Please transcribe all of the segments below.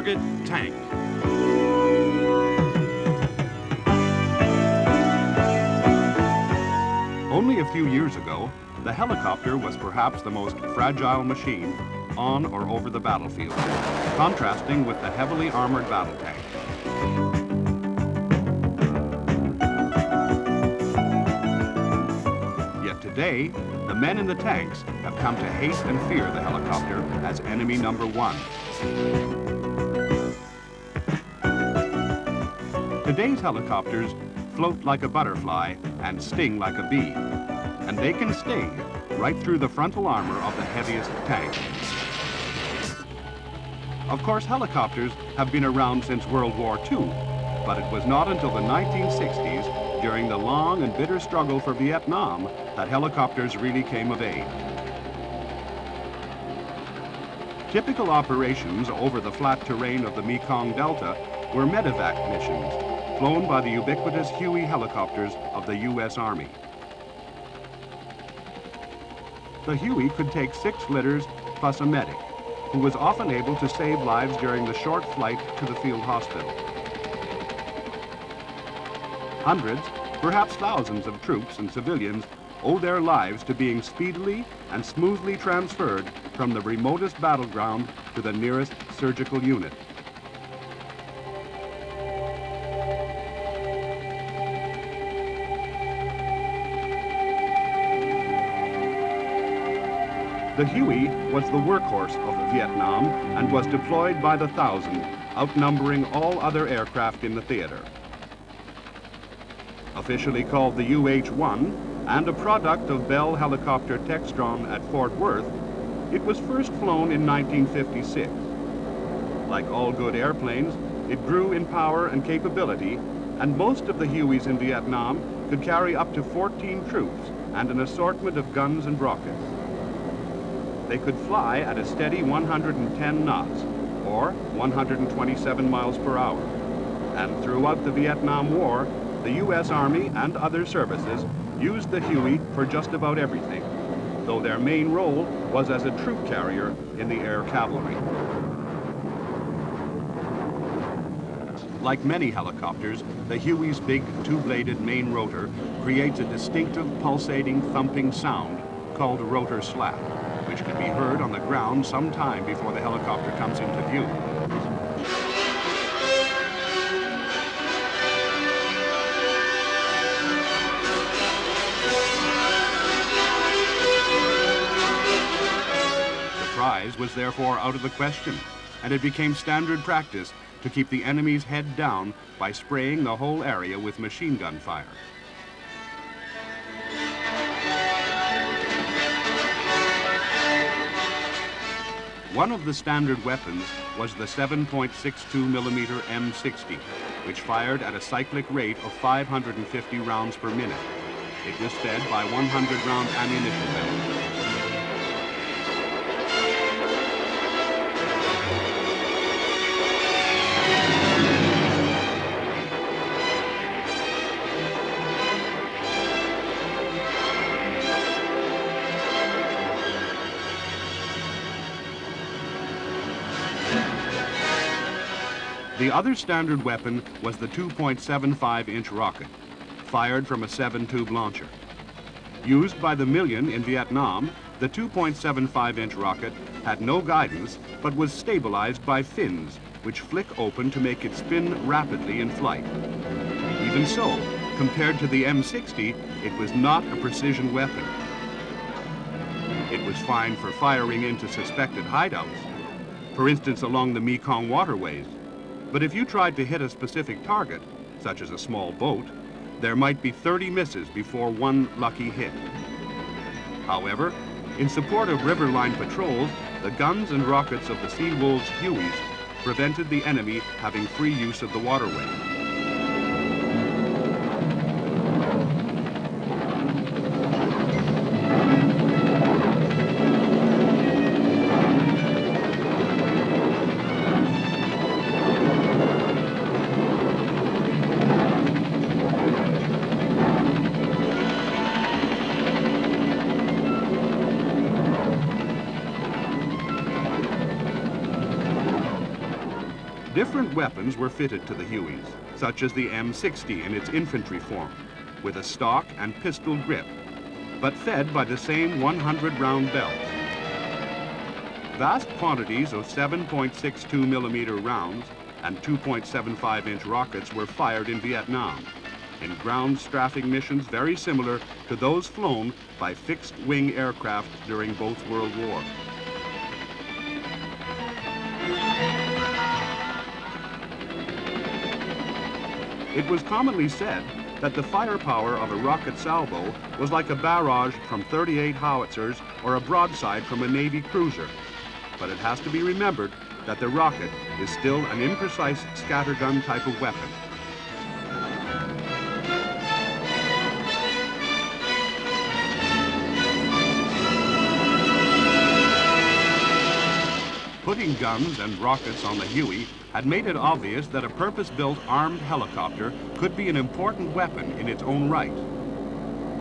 Target tank. Only a few years ago, the helicopter was perhaps the most fragile machine on or over the battlefield, contrasting with the heavily armored battle tank. Yet today, the men in the tanks have come to hate and fear the helicopter as enemy number one. Today's helicopters float like a butterfly and sting like a bee, and they can sting right through the frontal armor of the heaviest tank. Of course, helicopters have been around since World War II, but it was not until the 1960s, during the long and bitter struggle for Vietnam, that helicopters really came of age. Typical operations over the flat terrain of the Mekong Delta were medevac missions, flown by the ubiquitous Huey helicopters of the U.S. Army. The Huey could take 6 litters plus a medic, who was often able to save lives during the short flight to the field hospital. Hundreds, perhaps thousands of troops and civilians owe their lives to being speedily and smoothly transferred from the remotest battleground to the nearest surgical unit. The Huey was the workhorse of Vietnam and was deployed by the thousand, outnumbering all other aircraft in the theater. Officially called the UH-1 and a product of Bell Helicopter Textron at Fort Worth, it was first flown in 1956. Like all good airplanes, it grew in power and capability, and most of the Hueys in Vietnam could carry up to 14 troops and an assortment of guns and rockets. They could fly at a steady 110 knots, or 127 miles per hour. And throughout the Vietnam War, the U.S. Army and other services used the Huey for just about everything, though their main role was as a troop carrier in the air cavalry. Like many helicopters, the Huey's big two-bladed main rotor creates a distinctive pulsating, thumping sound called rotor slap, which can be heard on the ground some time before the helicopter comes into view. Surprise was therefore out of the question, and it became standard practice to keep the enemy's head down by spraying the whole area with machine gun fire. One of the standard weapons was the 7.62 millimeter M60, which fired at a cyclic rate of 550 rounds per minute. It was fed by 100-round ammunition belts. The other standard weapon was the 2.75-inch rocket, fired from a 7-tube launcher. Used by the million in Vietnam, the 2.75-inch rocket had no guidance, but was stabilized by fins, which flick open to make it spin rapidly in flight. Even so, compared to the M60, it was not a precision weapon. It was fine for firing into suspected hideouts, for instance along the Mekong waterways. But if you tried to hit a specific target, such as a small boat, there might be 30 misses before one lucky hit. However, in support of riverline patrols, the guns and rockets of the Sea Wolves Hueys prevented the enemy having free use of the waterway. Different weapons were fitted to the Hueys, such as the M60 in its infantry form, with a stock and pistol grip, but fed by the same 100-round belts. Vast quantities of 7.62 millimeter rounds and 2.75-inch rockets were fired in Vietnam, in ground strafing missions very similar to those flown by fixed-wing aircraft during both World Wars. It was commonly said that the firepower of a rocket salvo was like a barrage from 38 howitzers or a broadside from a Navy cruiser. But it has to be remembered that the rocket is still an imprecise scattergun type of weapon. Putting guns and rockets on the Huey had made it obvious that a purpose-built armed helicopter could be an important weapon in its own right.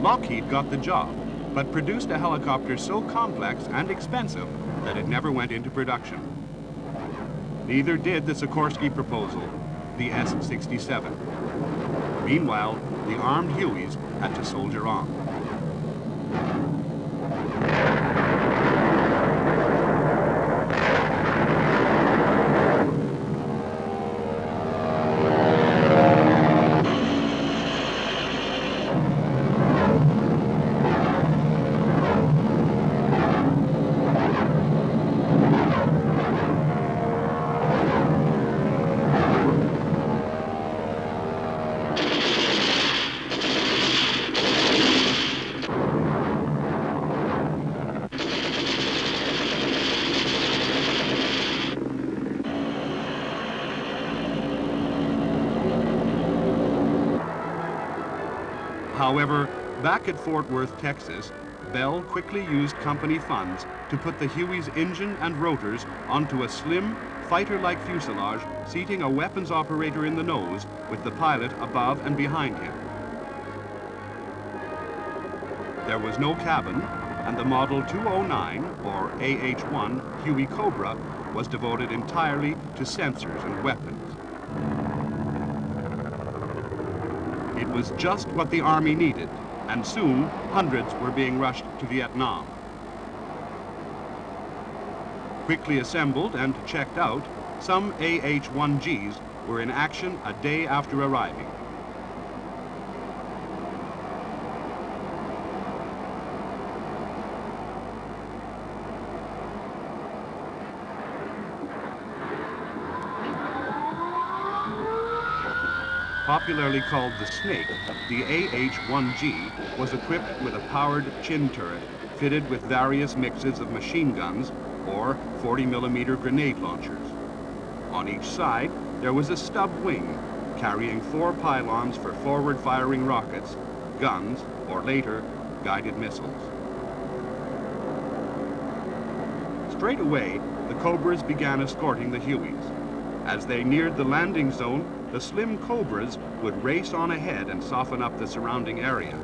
Lockheed got the job, but produced a helicopter so complex and expensive that it never went into production. Neither did the Sikorsky proposal, the S-67. Meanwhile, the armed Hueys had to soldier on. However, back at Fort Worth, Texas, Bell quickly used company funds to put the Huey's engine and rotors onto a slim, fighter-like fuselage, seating a weapons operator in the nose with the pilot above and behind him. There was no cabin, and the Model 209, or AH-1, Huey Cobra, was devoted entirely to sensors and weapons. It was just what the Army needed, and soon hundreds were being rushed to Vietnam. Quickly assembled and checked out, some AH-1Gs were in action a day after arriving. Popularly called the Snake, the AH-1G was equipped with a powered chin turret fitted with various mixes of machine guns or 40-millimeter grenade launchers. On each side, there was a stub wing carrying 4 pylons for forward-firing rockets, guns, or later, guided missiles. Straight away, the Cobras began escorting the Hueys. As they neared the landing zone, the slim Cobras would race on ahead and soften up the surrounding area.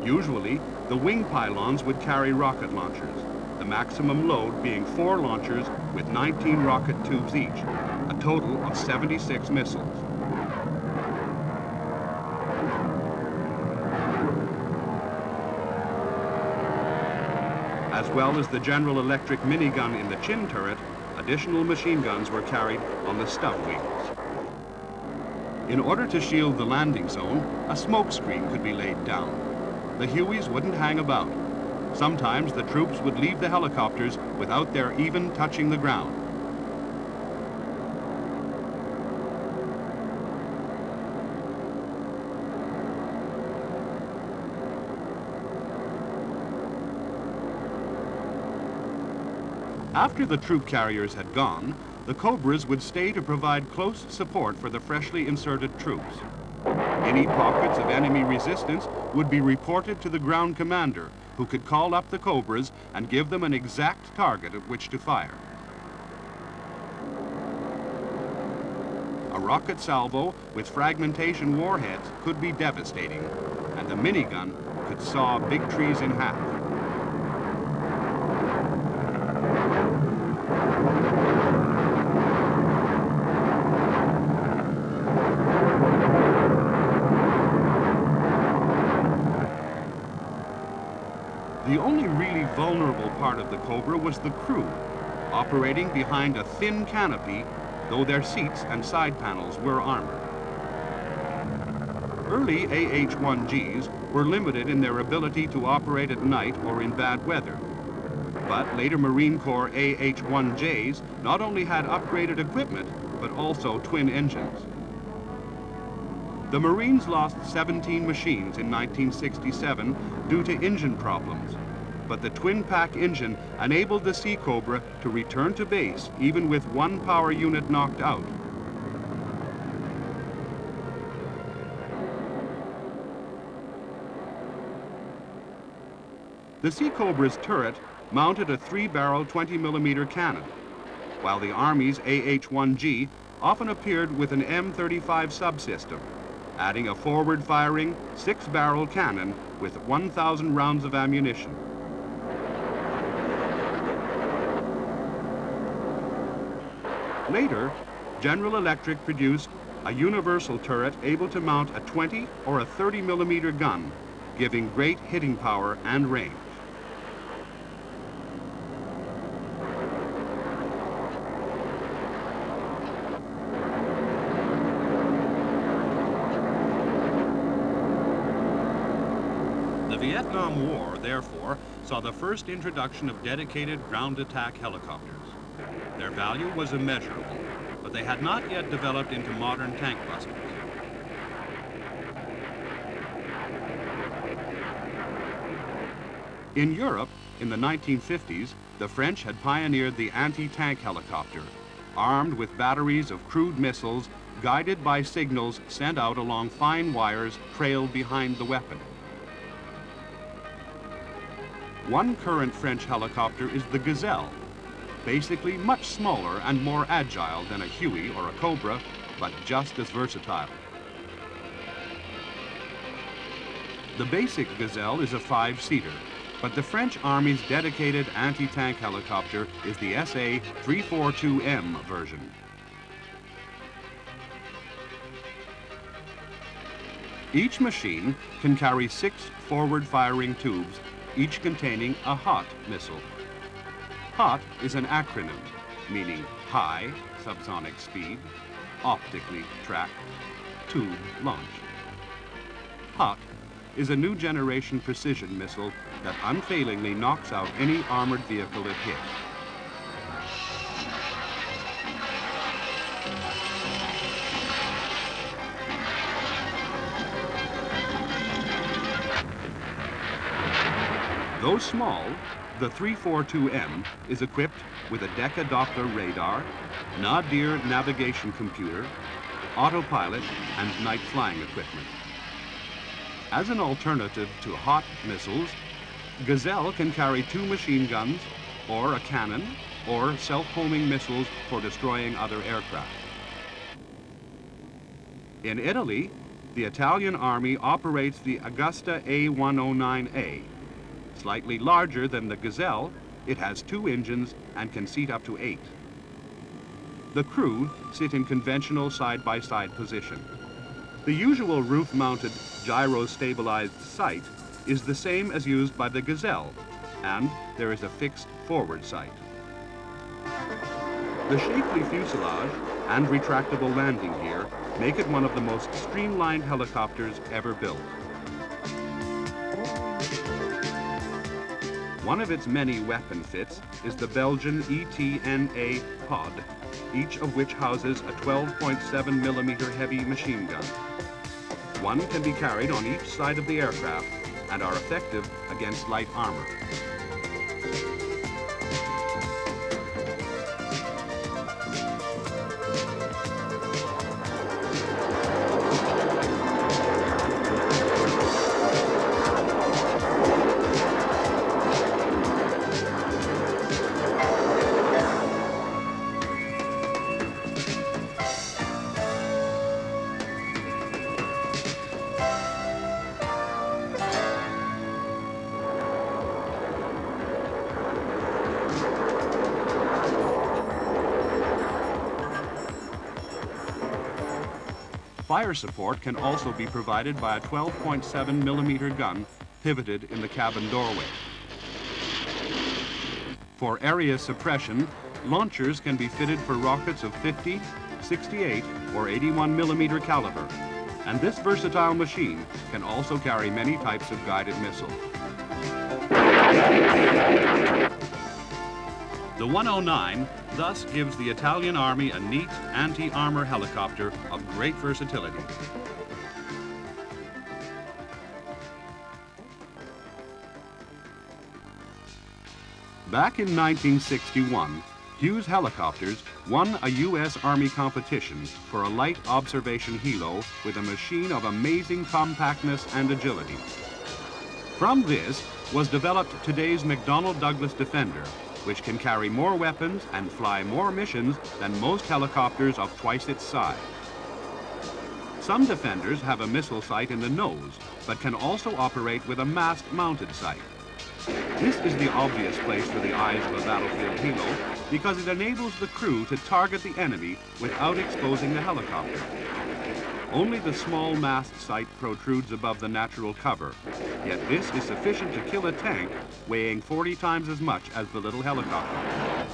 Usually, the wing pylons would carry rocket launchers, the maximum load being 4 launchers with 19 rocket tubes each, a total of 76 missiles. As well as the General Electric minigun in the chin turret, additional machine guns were carried on the stub wings. In order to shield the landing zone, a smoke screen could be laid down. The Hueys wouldn't hang about. Sometimes the troops would leave the helicopters without their even touching the ground. After the troop carriers had gone, the Cobras would stay to provide close support for the freshly inserted troops. Any pockets of enemy resistance would be reported to the ground commander, who could call up the Cobras and give them an exact target at which to fire. A rocket salvo with fragmentation warheads could be devastating, and the minigun could saw big trees in half. The only really vulnerable part of the Cobra was the crew, operating behind a thin canopy, though their seats and side panels were armored. Early AH-1Gs were limited in their ability to operate at night or in bad weather. But later Marine Corps AH-1Js not only had upgraded equipment, but also twin engines. The Marines lost 17 machines in 1967 due to engine problems, but the twin-pack engine enabled the Sea Cobra to return to base even with one power unit knocked out. The Sea Cobra's turret mounted a 3-barrel 20mm cannon, while the Army's AH-1G often appeared with an M35 subsystem, adding a forward-firing 6-barrel cannon with 1,000 rounds of ammunition. Later, General Electric produced a universal turret able to mount a 20 or a 30mm gun, giving great hitting power and range. The Vietnam War, therefore, saw the first introduction of dedicated ground attack helicopters. Their value was immeasurable, but they had not yet developed into modern tank busters. In Europe, in the 1950s, the French had pioneered the anti-tank helicopter, armed with batteries of crude missiles guided by signals sent out along fine wires trailed behind the weapon. One current French helicopter is the Gazelle, basically much smaller and more agile than a Huey or a Cobra, but just as versatile. The basic Gazelle is a 5-seater, but the French Army's dedicated anti-tank helicopter is the SA-342M version. Each machine can carry 6 forward-firing tubes, each containing a HOT missile. HOT is an acronym, meaning high subsonic speed, optically tracked, tube launch. HOT is a new generation precision missile that unfailingly knocks out any armored vehicle it hits. Though small, the 342M is equipped with a Deca-Doppler radar, nadir navigation computer, autopilot, and night flying equipment. As an alternative to HOT missiles, Gazelle can carry 2 machine guns, or a cannon, or self-homing missiles for destroying other aircraft. In Italy, the Italian Army operates the Augusta A-109A. Slightly larger than the Gazelle, it has 2 engines and can seat up to 8. The crew sit in conventional side-by-side position. The usual roof-mounted gyro-stabilized sight is the same as used by the Gazelle, and there is a fixed forward sight. The shapely fuselage and retractable landing gear make it one of the most streamlined helicopters ever built. One of its many weapon fits is the Belgian ETNA pod, each of which houses a 12.7mm heavy machine gun. One can be carried on each side of the aircraft and are effective against light armor. Fire support can also be provided by a 12.7mm gun pivoted in the cabin doorway. For area suppression, launchers can be fitted for rockets of 50, 68, or 81 millimeter caliber, and this versatile machine can also carry many types of guided missiles. The 109 thus gives the Italian Army a neat anti-armor helicopter of great versatility. Back in 1961, Hughes Helicopters won a U.S. Army competition for a light observation helo with a machine of amazing compactness and agility. From this was developed today's McDonnell Douglas Defender, which can carry more weapons and fly more missions than most helicopters of twice its size. Some Defenders have a missile sight in the nose, but can also operate with a mast-mounted sight. This is the obvious place for the eyes of a battlefield helo because it enables the crew to target the enemy without exposing the helicopter. Only the small mast sight protrudes above the natural cover, yet this is sufficient to kill a tank weighing 40 times as much as the little helicopter.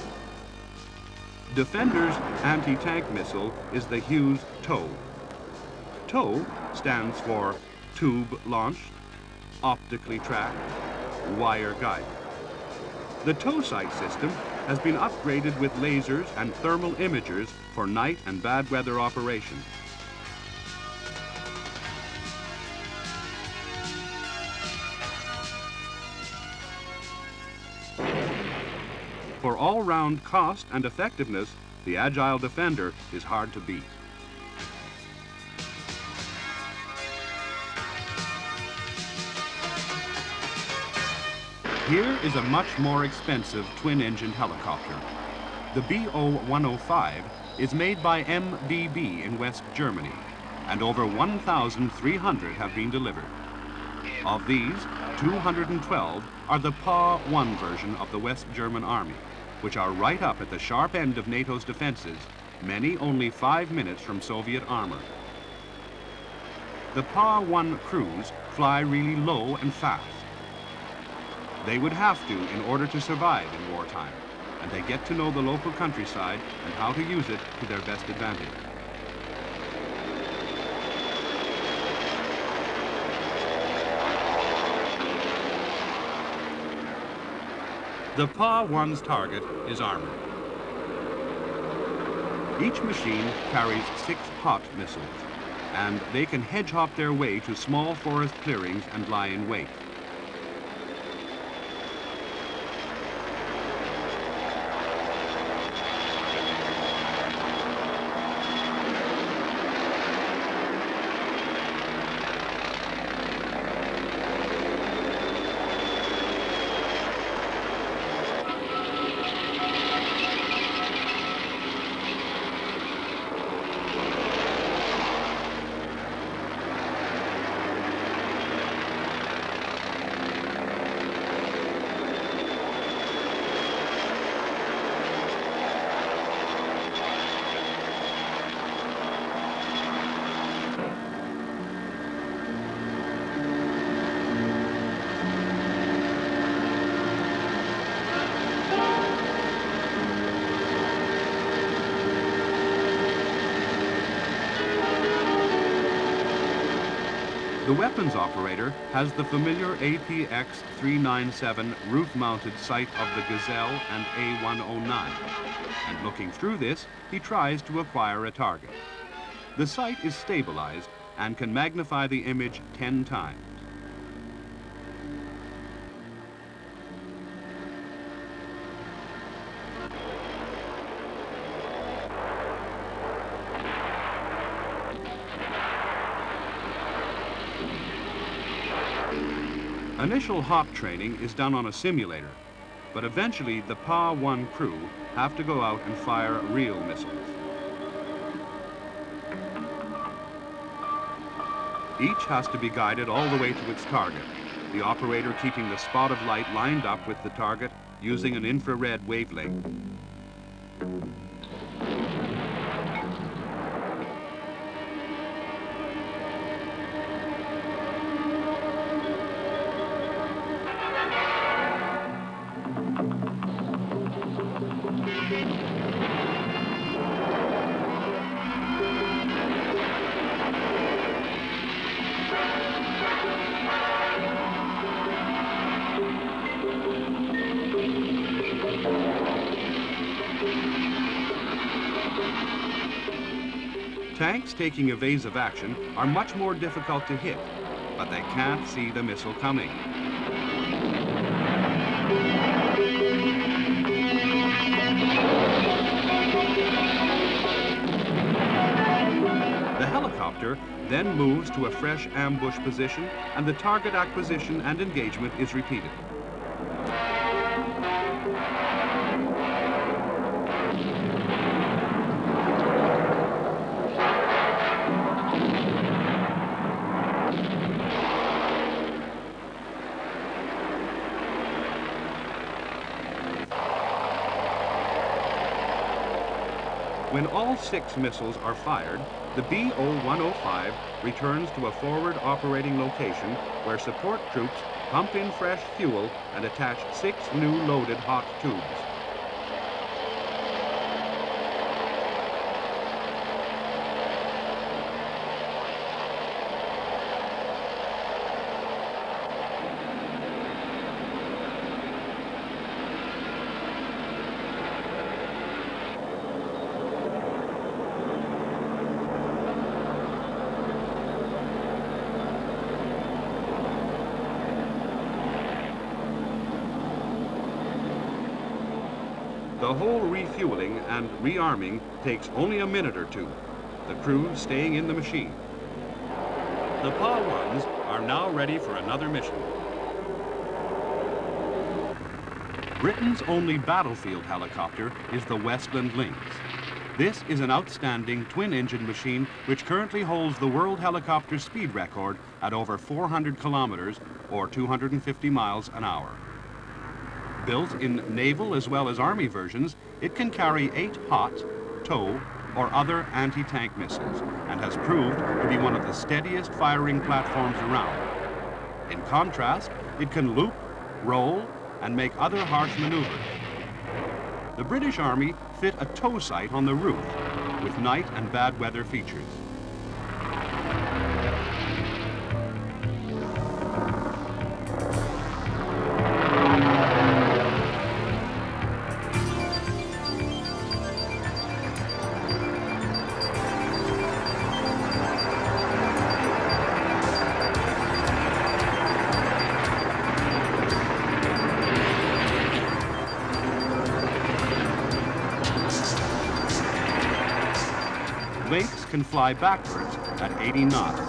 Defender's anti-tank missile is the Hughes TOW. TOW stands for Tube Launched, Optically Tracked, Wire Guided. The TOW sight system has been upgraded with lasers and thermal imagers for night and bad weather operations. For all-round cost and effectiveness, the Agile Defender is hard to beat. Here is a much more expensive twin-engined helicopter. The Bo-105 is made by MBB in West Germany, and over 1,300 have been delivered. Of these, 212 are the PAH-1 version of the West German Army, which are right up at the sharp end of NATO's defenses, many only 5 minutes from Soviet armor. The PAH-1 crews fly really low and fast. They would have to in order to survive in wartime, and they get to know the local countryside and how to use it to their best advantage. The PAH-1's target is armor. Each machine carries 6 HOT missiles, and they can hedge-hop their way to small forest clearings and lie in wait. The weapons operator has the familiar APX-397 roof-mounted sight of the Gazelle and A-109, and looking through this, he tries to acquire a target. The sight is stabilized and can magnify the image 10 times. Initial hop training is done on a simulator, but eventually the PAH-1 crew have to go out and fire real missiles. Each has to be guided all the way to its target, the operator keeping the spot of light lined up with the target using an infrared wavelength. Tanks taking evasive action are much more difficult to hit, but they can't see the missile coming. The helicopter then moves to a fresh ambush position, and the target acquisition and engagement is repeated. When all 6 missiles are fired, the Bo-105 returns to a forward operating location where support troops pump in fresh fuel and attach 6 new loaded hot tubes. The whole refueling and rearming takes only a minute or two, the crew staying in the machine. The PAH-1s are now ready for another mission. Britain's only battlefield helicopter is the Westland Lynx. This is an outstanding twin-engine machine which currently holds the world helicopter speed record at over 400 kilometers or 250 miles an hour. Built in naval as well as army versions, it can carry 8 hot, tow, or other anti-tank missiles and has proved to be one of the steadiest firing platforms around. In contrast, it can loop, roll, and make other harsh maneuvers. The British Army fit a tow sight on the roof with night and bad weather features. Lynx can fly backwards at 80 knots.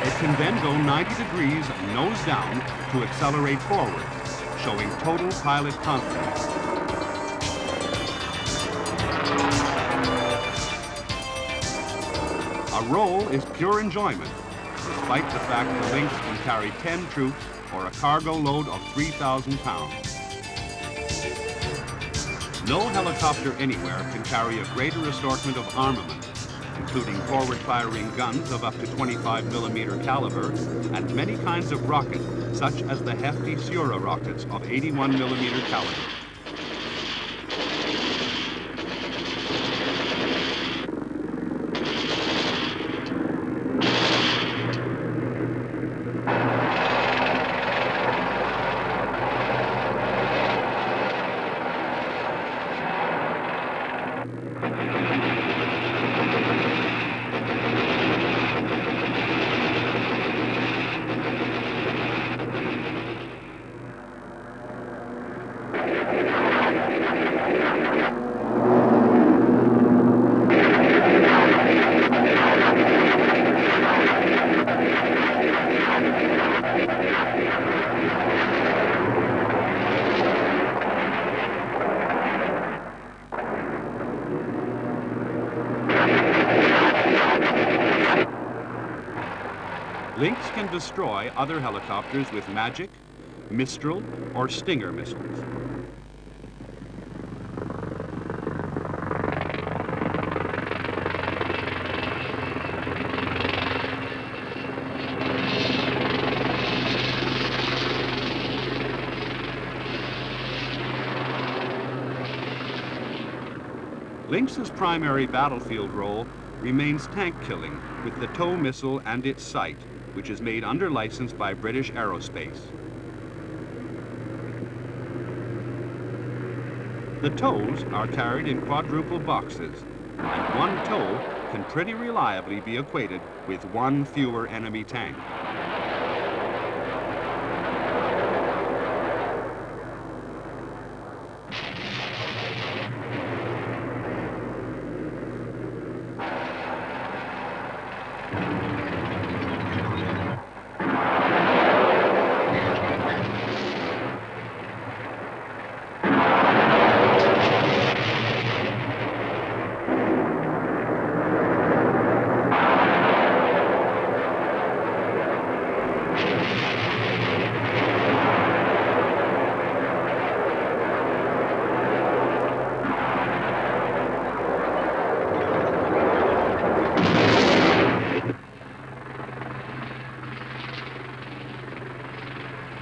It can then go 90 degrees nose down to accelerate forward, showing total pilot confidence. A roll is pure enjoyment, despite the fact the Lynx can carry 10 troops or a cargo load of 3,000 pounds. No helicopter anywhere can carry a greater assortment of armament, including forward-firing guns of up to 25mm caliber and many kinds of rockets, such as the hefty Sura rockets of 81mm caliber. Lynx can destroy other helicopters with Magic, Mistral, or Stinger missiles. Lynx's primary battlefield role remains tank killing with the tow missile and its sight, which is made under license by British Aerospace. The tows are carried in quadruple boxes, and one tow can pretty reliably be equated with one fewer enemy tank.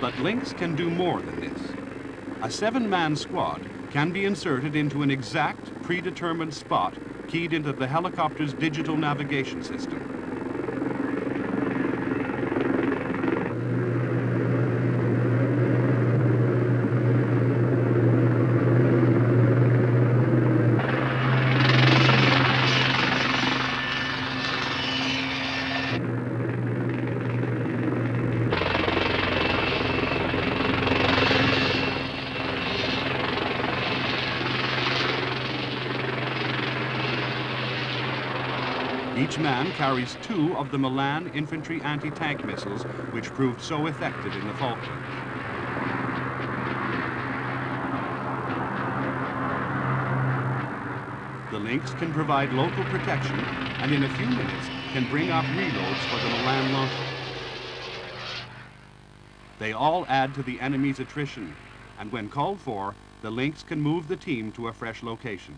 But Lynx can do more than this. A 7-man squad can be inserted into an exact, predetermined spot keyed into the helicopter's digital navigation system. Each man carries 2 of the Milan infantry anti-tank missiles, which proved so effective in the Falklands. The Lynx can provide local protection and in a few minutes can bring up reloads for the Milan launcher. They all add to the enemy's attrition, and when called for, the Lynx can move the team to a fresh location.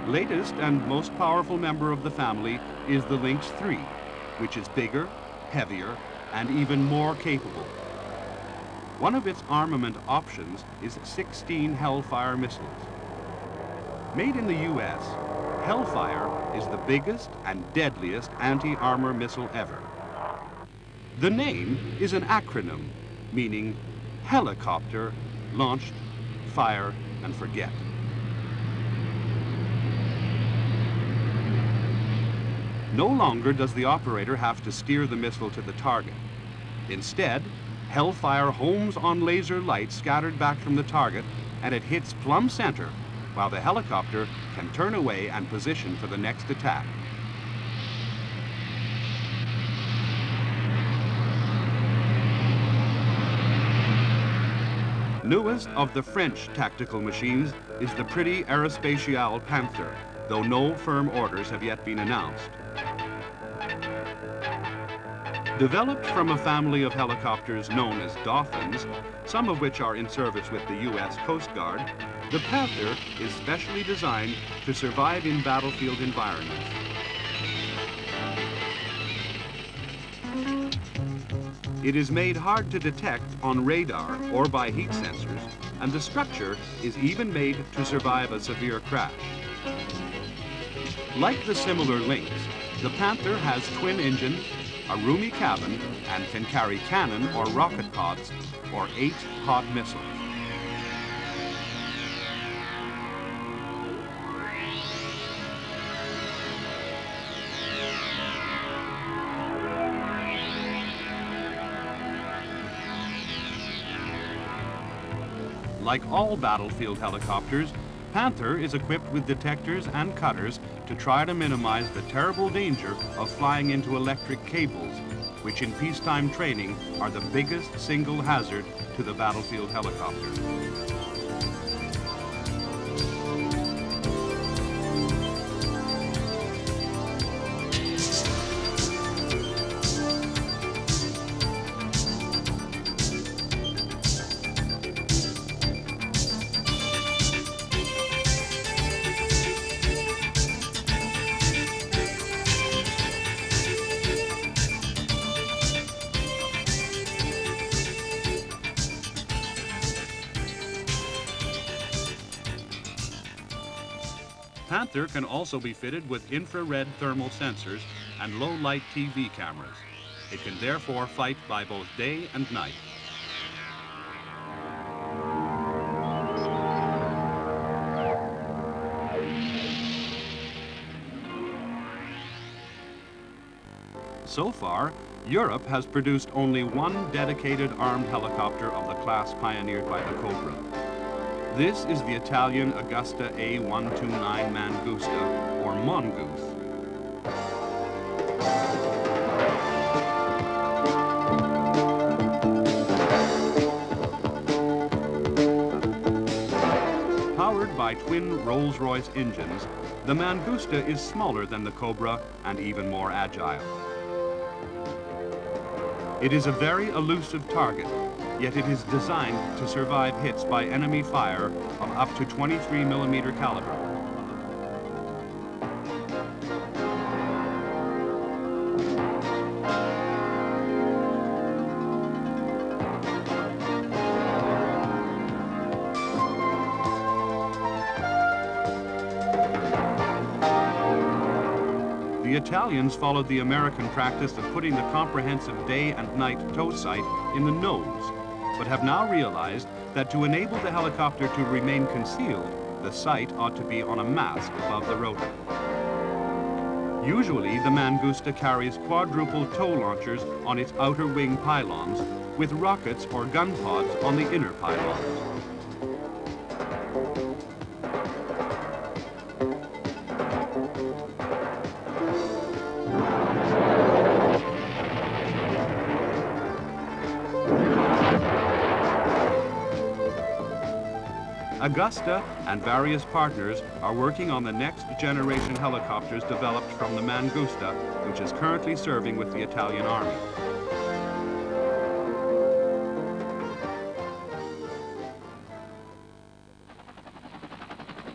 Latest and most powerful member of the family is the Lynx III, which is bigger, heavier, and even more capable. One of its armament options is 16 Hellfire missiles. Made in the US, Hellfire is the biggest and deadliest anti-armor missile ever. The name is an acronym, meaning helicopter, launched, fire, and forget. No longer does the operator have to steer the missile to the target. Instead, Hellfire homes on laser light scattered back from the target, and it hits plumb center, while the helicopter can turn away and position for the next attack. Newest of the French tactical machines is the pretty Aérospatiale Panther, though no firm orders have yet been announced. Developed from a family of helicopters known as Dolphins, some of which are in service with the U.S. Coast Guard, the Panther is specially designed to survive in battlefield environments. It is made hard to detect on radar or by heat sensors, and the structure is even made to survive a severe crash. Like the similar Lynx, the Panther has twin engines, a roomy cabin, and can carry cannon or rocket pods or 8 hot missiles. Like all battlefield helicopters, Panther is equipped with detectors and cutters to try to minimize the terrible danger of flying into electric cables, which in peacetime training are the biggest single hazard to the battlefield helicopter. Panther can also be fitted with infrared thermal sensors and low-light TV cameras. It can therefore fight by both day and night. So far, Europe has produced only one dedicated armed helicopter of the class pioneered by the Cobra. This is the Italian Augusta A-109 Mangusta, or Mongoose. Powered by twin Rolls-Royce engines, the Mangusta is smaller than the Cobra and even more agile. It is a very elusive target, yet it is designed to survive hits by enemy fire of up to 23mm caliber. The Italians followed the American practice of putting the comprehensive day and night tow sight in the nose, but have now realized that to enable the helicopter to remain concealed, the sight ought to be on a mast above the rotor. Usually, the Mangusta carries quadruple tow launchers on its outer wing pylons, with rockets or gun pods on the inner pylons. Augusta and various partners are working on the next generation helicopters developed from the Mangusta, which is currently serving with the Italian Army.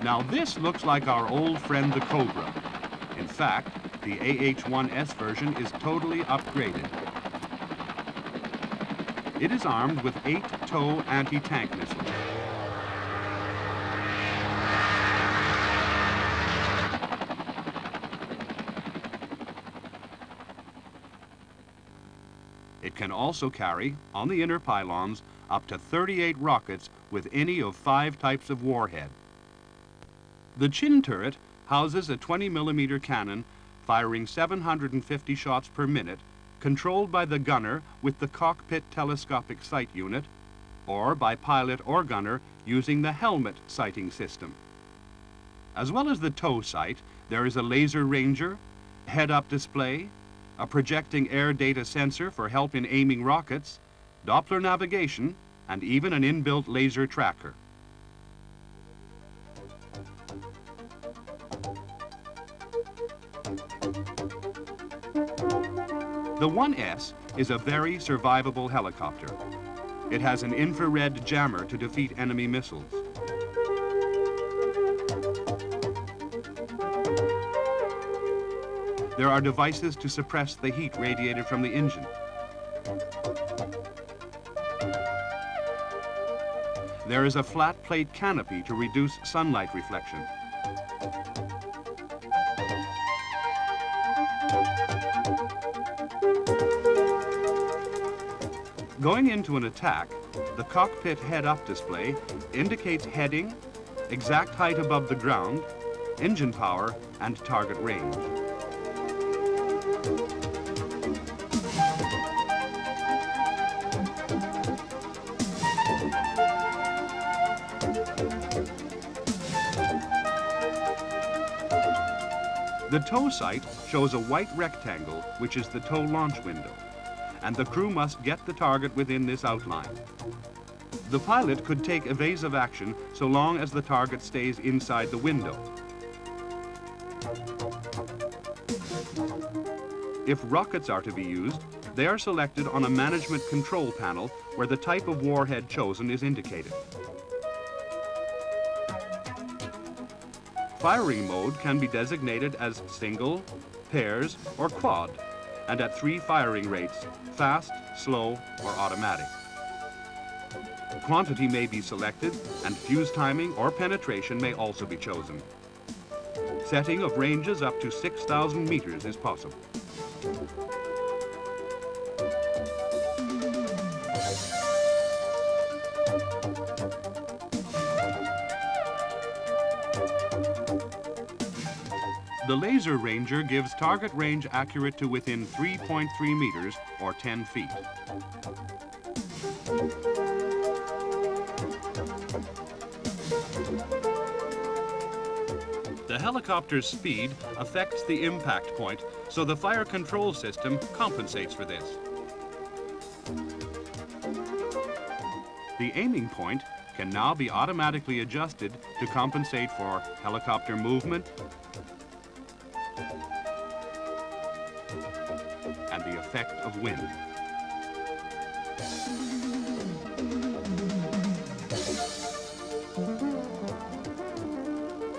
Now this looks like our old friend the Cobra. In fact, the AH-1S version is totally upgraded. It is armed with 8 tow anti-tank missiles. It can also carry, on the inner pylons, up to 38 rockets with any of 5 types of warhead. The chin turret houses a 20mm cannon firing 750 shots per minute, controlled by the gunner with the cockpit telescopic sight unit, or by pilot or gunner using the helmet sighting system. As well as the tow sight, there is a laser ranger, head-up display, a projecting air data sensor for help in aiming rockets, Doppler navigation, and even an inbuilt laser tracker. The 1S is a very survivable helicopter. It has an infrared jammer to defeat enemy missiles. There are devices to suppress the heat radiated from the engine. There is a flat plate canopy to reduce sunlight reflection. Going into an attack, the cockpit head-up display indicates heading, exact height above the ground, engine power, and target range. The tow sight shows a white rectangle, which is the tow launch window, and the crew must get the target within this outline. The pilot could take evasive action so long as the target stays inside the window. If rockets are to be used, they are selected on a management control panel where the type of warhead chosen is indicated. Firing mode can be designated as single, pairs, or quad, and at 3 firing rates, fast, slow, or automatic. Quantity may be selected, and fuse timing or penetration may also be chosen. Setting of ranges up to 6,000 meters is possible. The laser ranger gives target range accurate to within 3.3 meters or 10 feet. The helicopter's speed affects the impact point, so the fire control system compensates for this. The aiming point can now be automatically adjusted to compensate for helicopter movement and the effect of wind.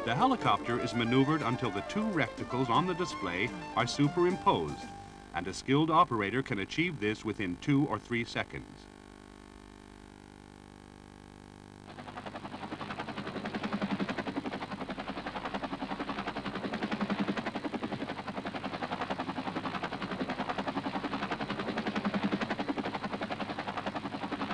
The helicopter is maneuvered until the two reticles on the display are superimposed, and a skilled operator can achieve this within 2 or 3 seconds.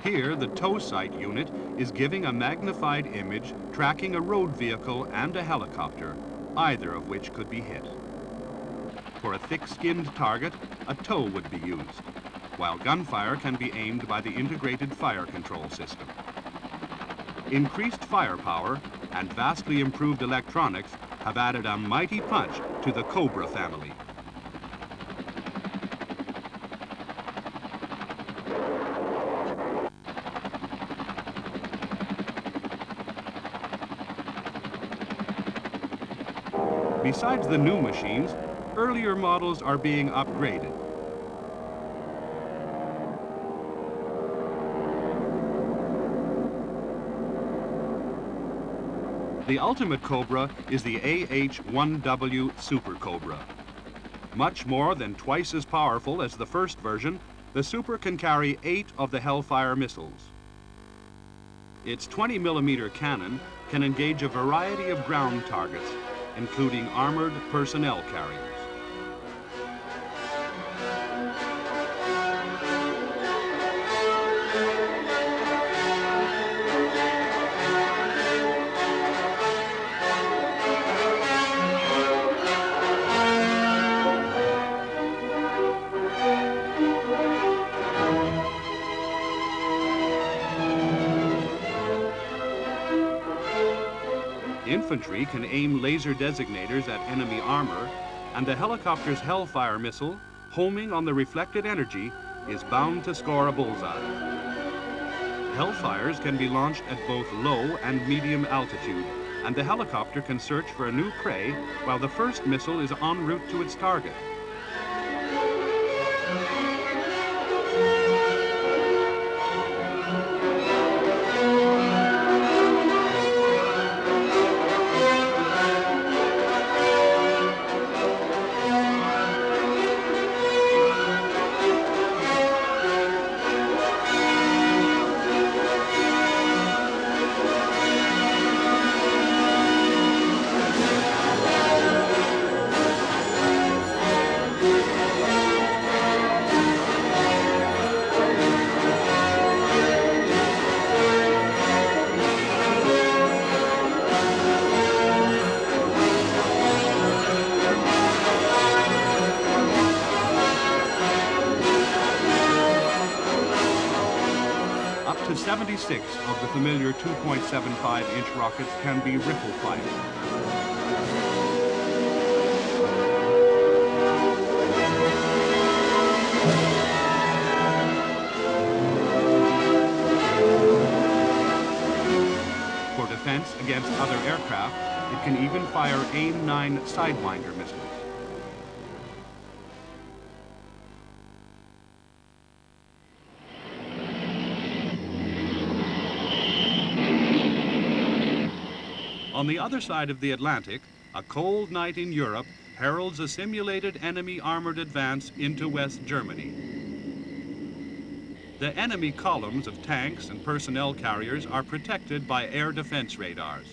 Here, the tow sight unit is giving a magnified image tracking a road vehicle and a helicopter, either of which could be hit. For a thick-skinned target, a tow would be used, while gunfire can be aimed by the integrated fire control system. Increased firepower and vastly improved electronics have added a mighty punch to the Cobra family. Besides the new machines, earlier models are being upgraded. The ultimate Cobra is the AH-1W Super Cobra. Much more than twice as powerful as the first version, the Super can carry 8 of the Hellfire missiles. Its 20mm cannon can engage a variety of ground targets, including armored personnel carriers. Infantry can aim laser designators at enemy armor, and the helicopter's Hellfire missile, homing on the reflected energy, is bound to score a bullseye. Hellfires can be launched at both low and medium altitude, and the helicopter can search for a new prey while the first missile is en route to its target. Up to 76 of the familiar 2.75-inch rockets can be rifle fired. For defense against other aircraft, it can even fire AIM-9 Sidewinder missiles. On the other side of the Atlantic, a cold night in Europe heralds a simulated enemy armored advance into West Germany. The enemy columns of tanks and personnel carriers are protected by air defense radars.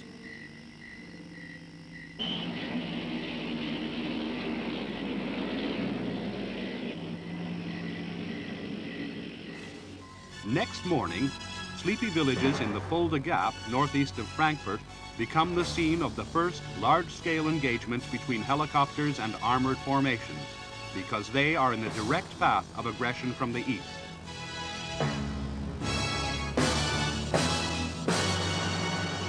Next morning, sleepy villages in the Fulda Gap, northeast of Frankfurt, become the scene of the first large-scale engagements between helicopters and armored formations, because they are in the direct path of aggression from the east.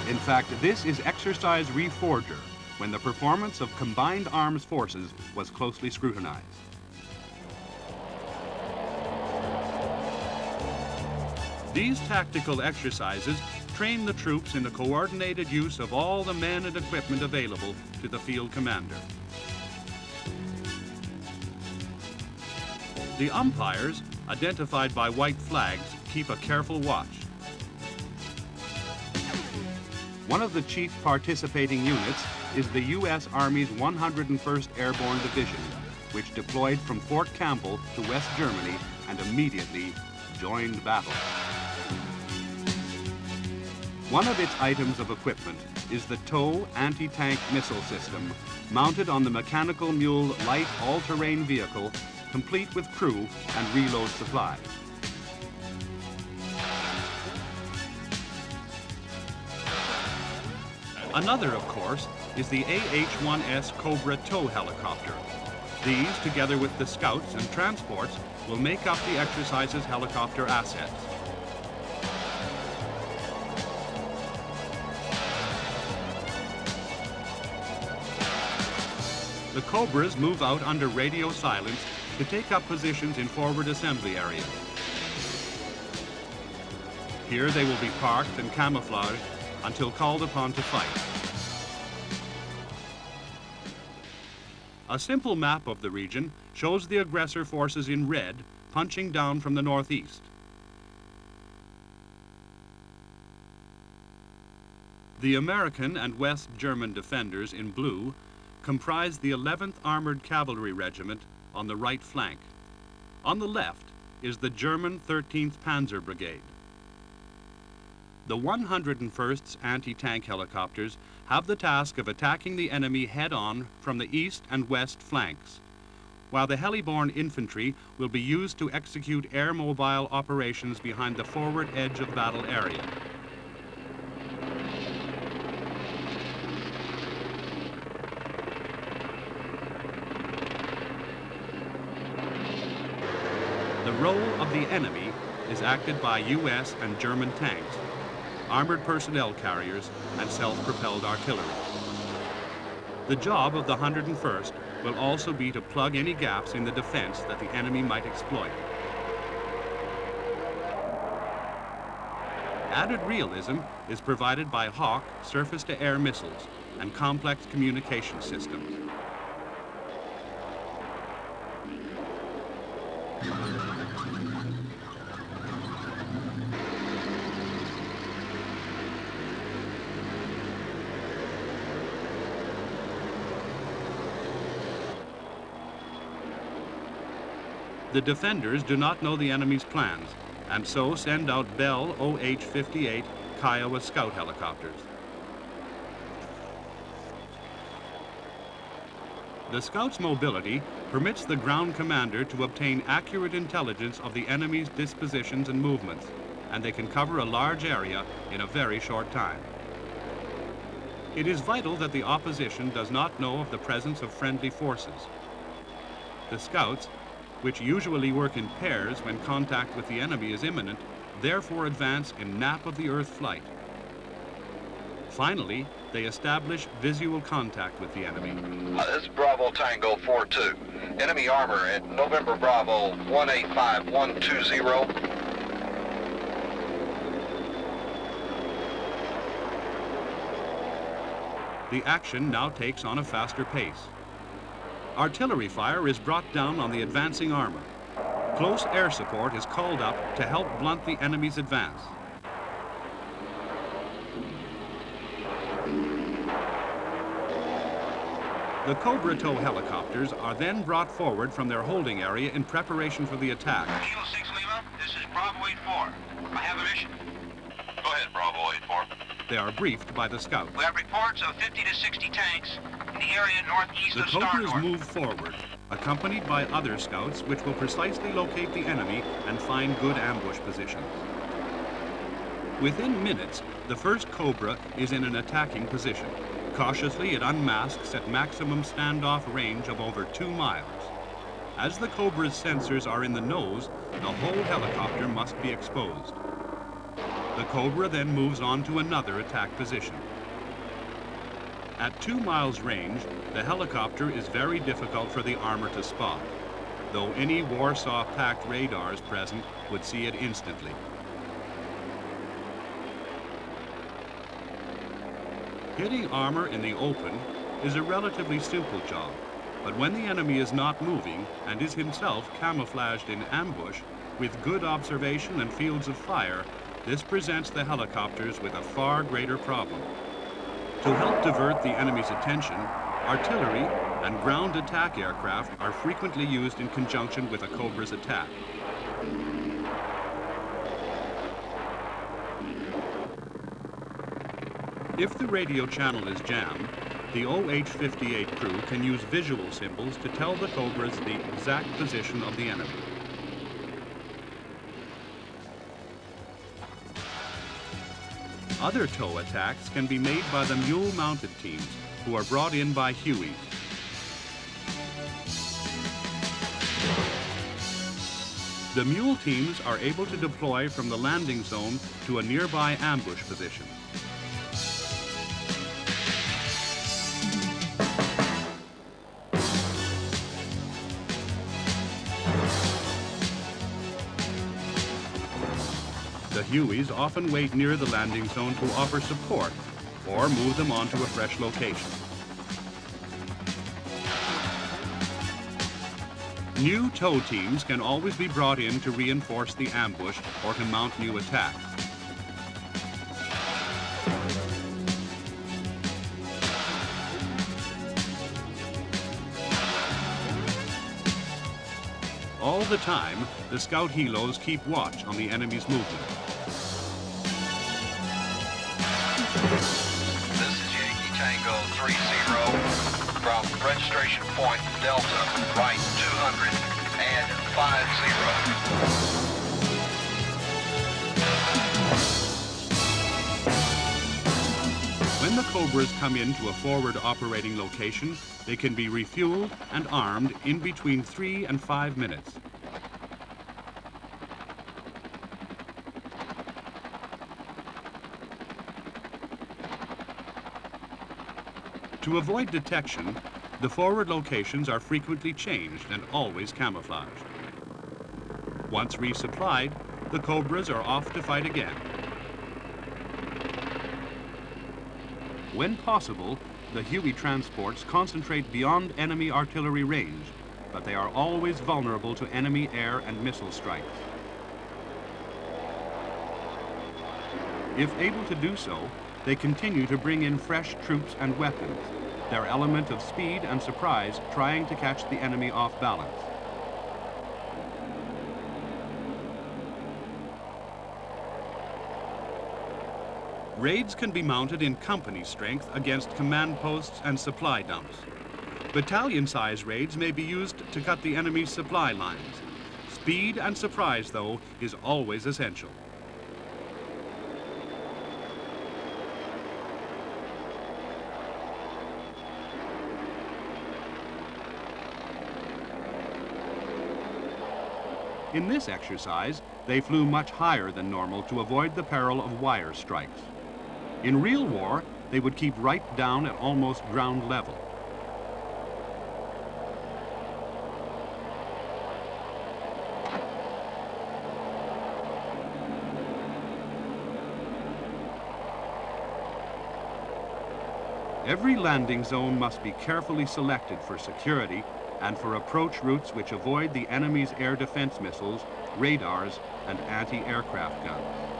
In fact, this is Exercise Reforger, when the performance of combined arms forces was closely scrutinized. These tactical exercises train the troops in the coordinated use of all the men and equipment available to the field commander. The umpires, identified by white flags, keep a careful watch. One of the chief participating units is the U.S. Army's 101st Airborne Division, which deployed from Fort Campbell to West Germany and immediately joined battle. One of its items of equipment is the TOW anti-tank missile system, mounted on the mechanical mule light all-terrain vehicle, complete with crew and reload supplies. Another, of course, is the AH-1S Cobra tow helicopter. These, together with the scouts and transports, will make up the exercise's helicopter assets. The Cobras move out under radio silence to take up positions in forward assembly areas. Here they will be parked and camouflaged until called upon to fight. A simple map of the region shows the aggressor forces in red punching down from the northeast. The American and West German defenders in blue comprise the 11th Armored Cavalry Regiment on the right flank. On the left is the German 13th Panzer Brigade. The 101st anti-tank helicopters have the task of attacking the enemy head-on from the east and west flanks, while the heliborne infantry will be used to execute air-mobile operations behind the forward edge of battle area. The role of the enemy is acted by U.S. and German tanks, armored personnel carriers, and self-propelled artillery. The job of the 101st will also be to plug any gaps in the defense that the enemy might exploit. Added realism is provided by Hawk surface-to-air missiles and complex communication systems. The defenders do not know the enemy's plans, and so send out Bell OH-58 Kiowa scout helicopters. The scout's mobility permits the ground commander to obtain accurate intelligence of the enemy's dispositions and movements, and they can cover a large area in a very short time. It is vital that the opposition does not know of the presence of friendly forces. The scouts, which usually work in pairs when contact with the enemy is imminent, therefore advance in nap-of-the-earth flight. Finally, they establish visual contact with the enemy. This is Bravo Tango 42. Enemy armor at November Bravo 185120. The action now takes on a faster pace. Artillery fire is brought down on the advancing armor. Close air support is called up to help blunt the enemy's advance. The Cobra tow helicopters are then brought forward from their holding area in preparation for the attack. Kilo 6 Lima, this is Bravo 84. I have a mission. Go ahead, Bravo 84. They are briefed by the scout. We have reports of 50 to 60 tanks in the area northeast The of Cobras Starnorth. move forward, accompanied by other scouts which will precisely locate the enemy and find good ambush positions. Within minutes, the first Cobra is in an attacking position. Cautiously, it unmasks at maximum standoff range of over 2 miles. As the Cobra's sensors are in the nose, the whole helicopter must be exposed. The Cobra then moves on to another attack position. At 2 miles range, the helicopter is very difficult for the armor to spot, though any Warsaw-packed radars present would see it instantly. Hitting armor in the open is a relatively simple job, but when the enemy is not moving and is himself camouflaged in ambush, with good observation and fields of fire, this presents the helicopters with a far greater problem. To help divert the enemy's attention, artillery and ground attack aircraft are frequently used in conjunction with a Cobra's attack. If the radio channel is jammed, the OH-58 crew can use visual symbols to tell the Cobras the exact position of the enemy. Other tow attacks can be made by the mule-mounted teams, who are brought in by Hueys. The mule teams are able to deploy from the landing zone to a nearby ambush position. The Hueys often wait near the landing zone to offer support or move them onto a fresh location. New tow teams can always be brought in to reinforce the ambush or to mount new attacks. All the time, the scout helos keep watch on the enemy's movement. This is Yankee Tango 30 from registration point Delta, right 200 and 50. When the Cobras come into a forward operating location, they can be refueled and armed in between 3 and 5 minutes. To avoid detection, the forward locations are frequently changed and always camouflaged. Once resupplied, the Cobras are off to fight again. When possible, the Huey transports concentrate beyond enemy artillery range, but they are always vulnerable to enemy air and missile strikes. If able to do so, they continue to bring in fresh troops and weapons, their element of speed and surprise trying to catch the enemy off balance. Raids can be mounted in company strength against command posts and supply dumps. Battalion-size raids may be used to cut the enemy's supply lines. Speed and surprise, though, is always essential. In this exercise, they flew much higher than normal to avoid the peril of wire strikes. In real war, they would keep right down at almost ground level. Every landing zone must be carefully selected for security and for approach routes which avoid the enemy's air defense missiles, radars, and anti-aircraft guns.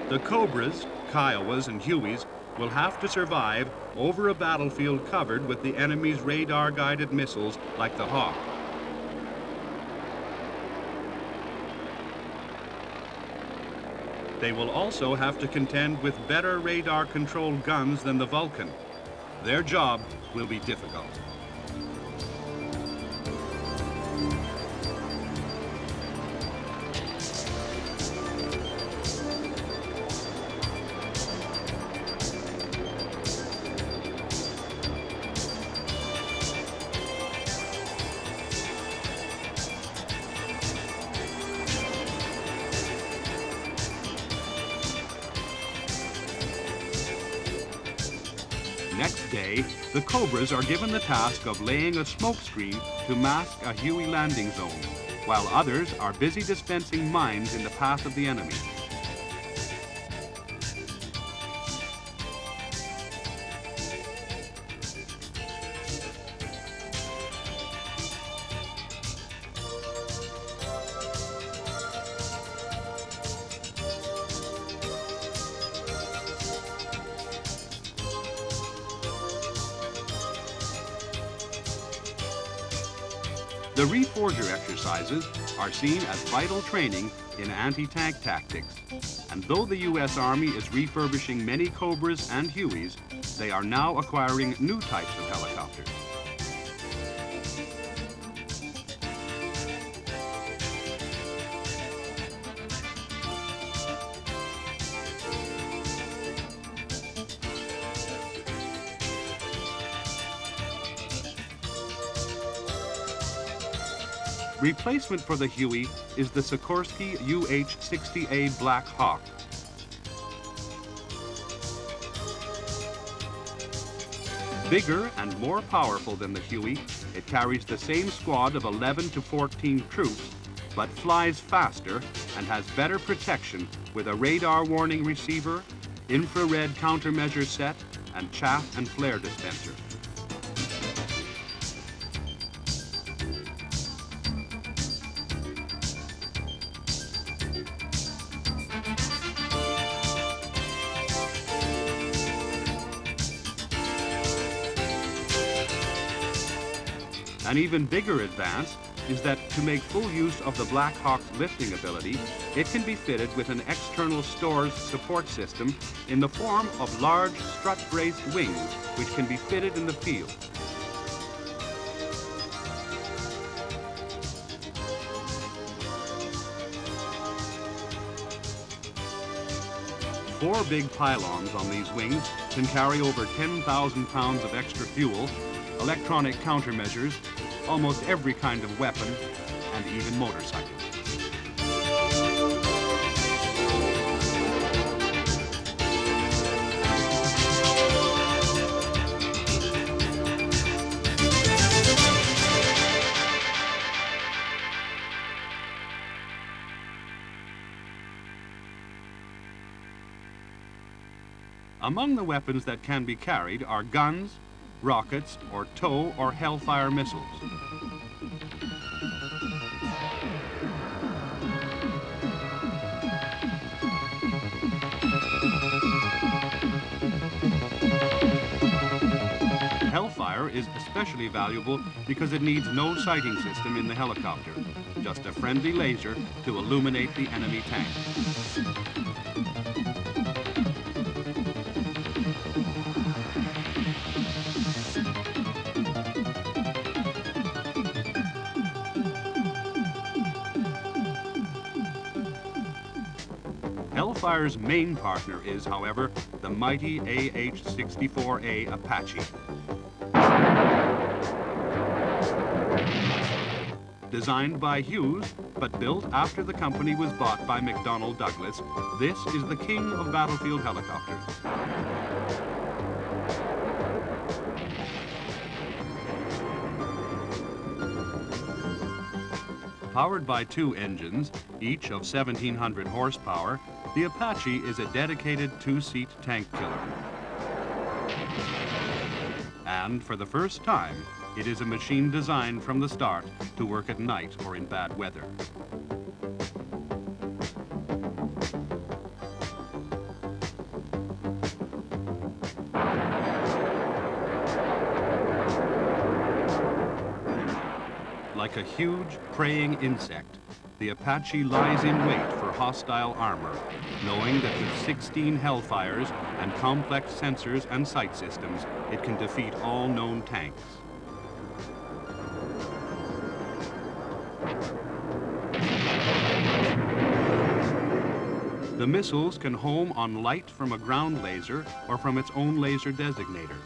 The Cobras, Kiowas, and Hueys will have to survive over a battlefield covered with the enemy's radar-guided missiles like the Hawk. They will also have to contend with better radar-controlled guns than the Vulcan. Their job will be difficult. Next day, the Cobras are given the task of laying a smoke screen to mask a Huey landing zone, while others are busy dispensing mines in the path of the enemy. The reforger exercises are seen as vital training in anti-tank tactics. And though the U.S. Army is refurbishing many Cobras and Hueys, they are now acquiring new types of helicopters. Replacement for the Huey is the Sikorsky UH-60A Blackhawk. Bigger and more powerful than the Huey, it carries the same squad of 11 to 14 troops, but flies faster and has better protection with a radar warning receiver, infrared countermeasure set, and chaff and flare dispenser. An even bigger advance is that to make full use of the Blackhawk's lifting ability, it can be fitted with an external stores support system in the form of large strut-braced wings, which can be fitted in the field. Four big pylons on these wings can carry over 10,000 pounds of extra fuel, electronic countermeasures, almost every kind of weapon, and even motorcycles. Among the weapons that can be carried are guns, rockets, or tow or Hellfire missiles. Hellfire is especially valuable because it needs no sighting system in the helicopter, just a friendly laser to illuminate the enemy tank. Hellfire's main partner is, however, the mighty AH-64A Apache. Designed by Hughes, but built after the company was bought by McDonnell Douglas, this is the king of battlefield helicopters. Powered by two engines, each of 1,700 horsepower, the Apache is a dedicated two-seat tank killer. And for the first time, it is a machine designed from the start to work at night or in bad weather. Like a huge preying insect, the Apache lies in wait for hostile armor, knowing that with 16 Hellfires and complex sensors and sight systems, it can defeat all known tanks. The missiles can home on light from a ground laser or from its own laser designator.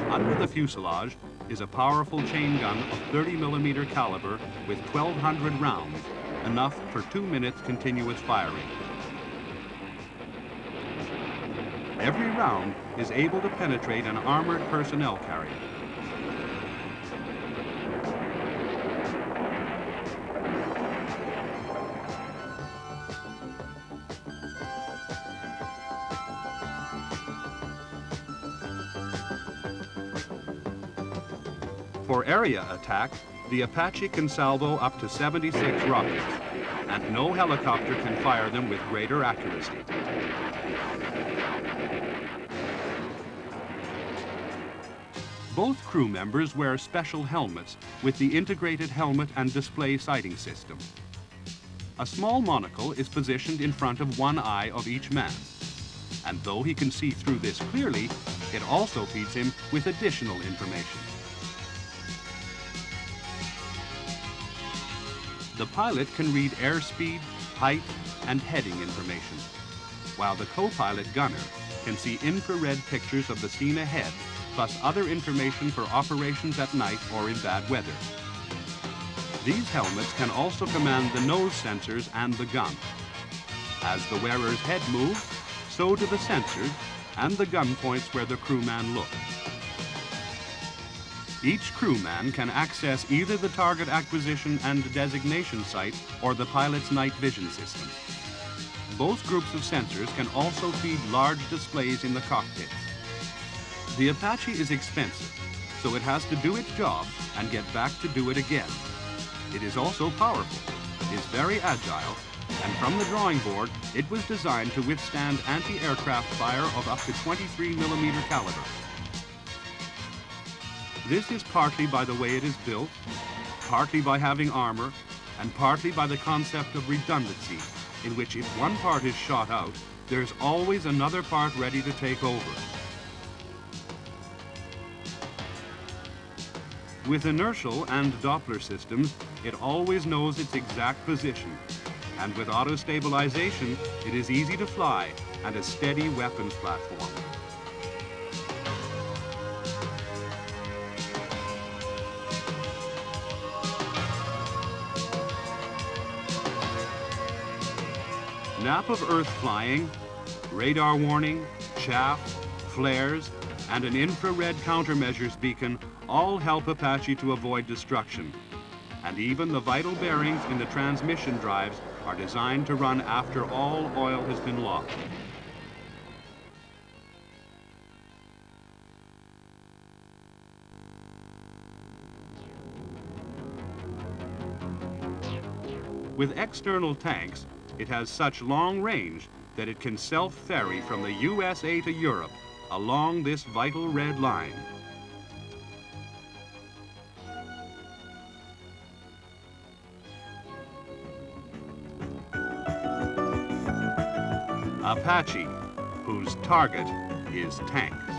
Under the fuselage is a powerful chain gun of 30mm caliber with 1,200 rounds, enough for 2 minutes continuous firing. Every round is able to penetrate an armored personnel carrier. For area attack, the Apache can salvo up to 76 rockets, and no helicopter can fire them with greater accuracy. Both crew members wear special helmets with the integrated helmet and display sighting system. A small monocle is positioned in front of one eye of each man, and though he can see through this clearly, it also feeds him with additional information. The pilot can read airspeed, height, and heading information, while the co-pilot gunner can see infrared pictures of the scene ahead, plus other information for operations at night or in bad weather. These helmets can also command the nose sensors and the gun. As the wearer's head moves, so do the sensors, and the gun points where the crewman looks. Each crewman can access either the target acquisition and designation site or the pilot's night vision system. Both groups of sensors can also feed large displays in the cockpits. The Apache is expensive, so it has to do its job and get back to do it again. It is also powerful, is very agile, and from the drawing board, it was designed to withstand anti-aircraft fire of up to 23mm caliber. This is partly by the way it is built, partly by having armor, and partly by the concept of redundancy, in which if one part is shot out, there's always another part ready to take over. With inertial and Doppler systems, it always knows its exact position, and with auto-stabilization, it is easy to fly and a steady weapons platform. Nap of Earth flying, radar warning, chaff, flares, and an infrared countermeasures beacon all help Apache to avoid destruction. And even the vital bearings in the transmission drives are designed to run after all oil has been lost. With external tanks, it has such long range that it can self-ferry from the USA to Europe along this vital red line. Apache, whose target is tanks.